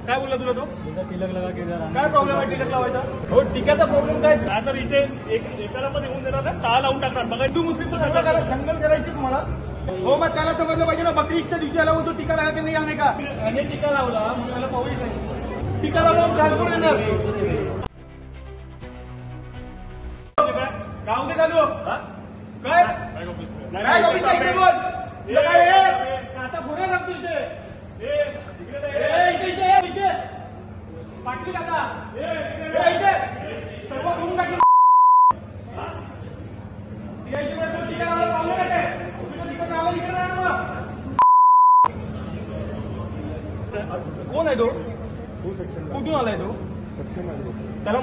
काय बोलला तुला तो? तिलक लगा के जरा काय प्रॉब्लेम आहे टिकट लावायचा? हो टिकाचा प्रॉब्लेम काय? तर इथे एकाला पण येऊन देणार ना, टाळ लावून टाकणार. बघा हिंदू मुस्लिम पण दंगल करायची तुम्हाला. हो मग त्याला समजलं पाहिजे ना, बकरी ईदच्या दिवशी आला होतो टिका लागा की नाही आले का? याने टिका लावला म्हणून मला पाऊल नाही. टिका लावला ट्रान्सपोर्ट येणार गाव दे चालू काय काय ऑफिस इकडे बोल आता पुढे लागतो इथे इथे पाटली काका इथे सर्व करून टाकले. कोण आहे तो? कुठून आलाय तो? त्याला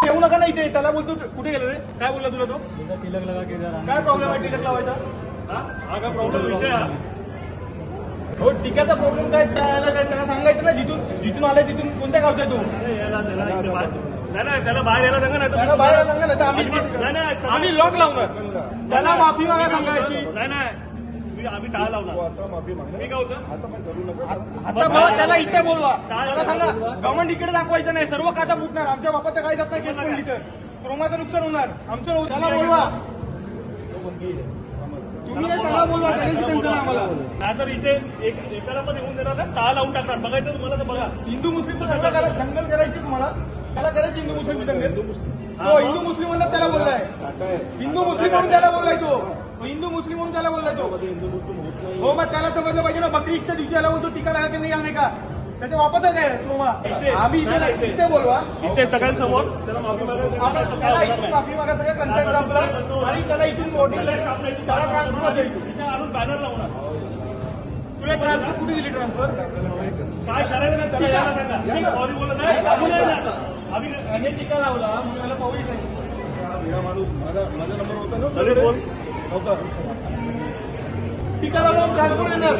येऊ नका ना इथे. त्याला बोलतो कुठे गेलं रे? काय बोलला तुला तो? तिलक लगा के जरा काय प्रॉब्लेम आहे टिकट लावायचा? हा का प्रॉब्लेम विषय हा? हो टिकाचा प्रॉब्लेम काय? त्याला सांगायचं ना, जिथून आलाय तिथून कोणत्या गावचा आहे तो? नाही त्याला बाहेर यायला सांगा. नाही त्याला बाहेर सांगा ना, आम्ही लॉक लावणार. त्याला माफी मागा सांगायची. नाही आम्ही टाळ लावणार. मी काय होतं आता मग त्याला इथे बोलवा. त्याला सांगा गव्हर्नमेंट इकडे दाखवायचं नाही. सर्व काचा फुटणार. आमच्या बापाचं काय जात नाही. केस पडली तर क्रोमाचं नुकसान होणार आमचं. त्याला बोलवा तुम्ही. त्याला बोलवा आम्हाला. नाही तर इथे एकाला पण येऊन देणार ना, टाळ लावून टाकणार. बघायचं तुम्हाला तर बघा. हिंदू मुस्लिम पण दंगल करायची तुम्हाला. त्याला करायची हिंदू मुस्लिम दंगल. हो हिंदू मुस्लिम म्हणून त्याला बोललाय. हिंदू मुस्लिम म्हणून त्याला बोललाय तो. हिंदू मुस्लिम म्हणून त्याला बोललाय तो. हो मग त्याला समजलं पाहिजे ना, बकरी ईदच्या दिवशी आला होतो टिका लागा की नाही आले का? त्याच्या वापस आहे काय क्रोमा? आम्ही इथे बोलवा. इथे सगळ्यांसमोर त्याला माफी मागा. सगळं कन्सेप्ट आपला आणि त्याला इथून त्याला ट्रान्सफर आणून बॅनर लावणार. तुला ट्रान्सफर कुठे दिली? ट्रान्सफर काय करायचं नाही. त्याला यायला सांगा. सॉरी बोलत नाही. आम्ही टिका लावला म्हणून मला पाऊल नाही. माणूस माझा नंबर होता ना, बोल होता. टिका लावून ट्रान्सफर येणार.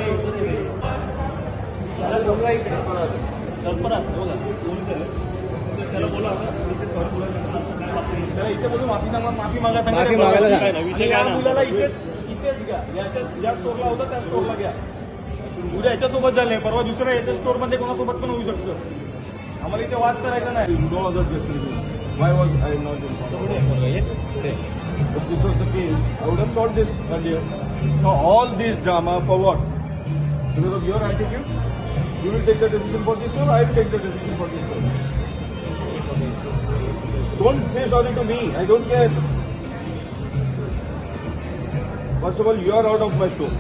त्याला बोला त्याला इथे बोलून माफी मागा सांगा. विषय काय मुलाला इथेच घ्या. ज्या स्टोरला होता त्या स्टोरला घ्या. उद्या याच्यासोबत झाले, परवा दुसऱ्या याच्या स्टोर मध्ये कोणासोबत पण होऊ शकतं. आम्हाला इथे वाद करायचा नाही. Why was I not informed? If this was the case, I would have solved this earlier. Now all this drama for what? Because of your attitude? You will take the decision for this store, I will take the decision for this store. Don't say sorry to me, I don't care. First of all, you are out of my store.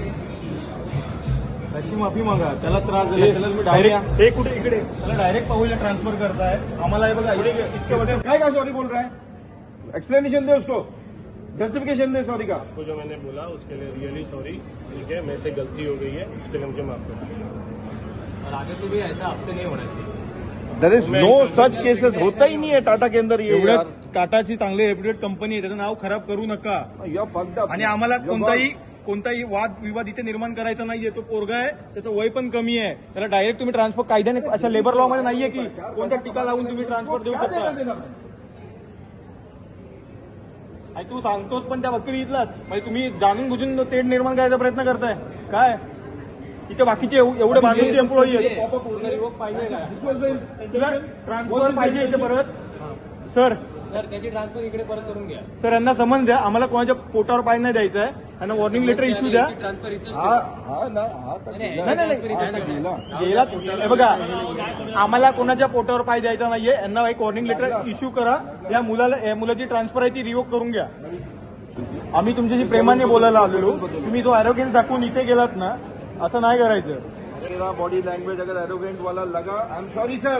त्याची माफी मागा. त्याला त्रास झाला. त्याला मी direct हे कुठे इकडे त्याला डायरेक्ट पाऊलला ट्रान्सफर करताय. आम्हाला हे बघा इतके वर्ष काय सॉरी बोल रहा है? एक्सप्लेनेशन दे उसको, जस्टिफिकेशन दे सॉरी का. आपको जो मैंने बोला उसके लिए रियली सॉरी. ठीक है, मेरे से गलती हो गई है, उसके लिए मुझे माफ कर. और आगे से भी ऐसा आपसे नहीं होना चाहिए. There is no such cases. होता ही नहीं है टाटा के अंदर. ये टाटाची चांगली रेप्युटेड कंपनी आहे, त्याचं नाव खराब करू नका. You are fucked up. आणि आम्हाला कोणताही वाद विवाद इथे निर्माण करायचा नाहीये. तो पोरगा आहे, त्याचं वय पण कमी आहे. त्याला डायरेक्ट तुम्ही ट्रान्सफर कायद्याने अशा लेबर लॉ मध्ये नाहीये की कोणत्या टीका लावून तुम्ही ट्रान्सफर देऊ शकता. आणि तू सांगतोस पण त्या बकरी ईदलाच. म्हणजे तुम्ही जाणून बुजून तेढ निर्माण करायचा प्रयत्न करताय काय? इथे बाकीचे एवढे बांधूनचे एम्प्लॉई आहेत. ट्रान्सफर पाहिजे इथे परत. सर त्याची ट्रान्सफर इकडे परत करून घ्या. सर यांना समज द्या. आम्हाला कोणाच्या पोटावर पाय नाही द्यायचं आहे. त्यांना वॉर्निंग लेटर इश्यू द्या. गेला बघा, आम्हाला कोणाच्या पोटावर पाय द्यायचा नाहीये. यांना एक वॉर्निंग लेटर इश्यू करा. या मुलाची ट्रान्सफर आहे ती रिवोक करून घ्या. आम्ही तुमच्याशी प्रेमाने बोलायला आलेलो. तुम्ही जो ॲरोगेन्स दाखवून इथे गेलात ना, असं नाही करायचं. बॉडी लँग्वेज अगर एरोगेंट वाला लगा, आई एम सॉरी सर.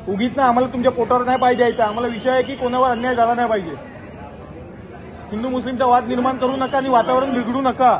उगीच ना आम्हाला तुमच्या पोटावर नाही पाय द्यायचा. आम्हाला विषय आहे की कोणावर अन्याय झाला नाही पाहिजे. हिंदू मुस्लिमचा वाद निर्माण करू नका आणि वातावरण बिघडू नका.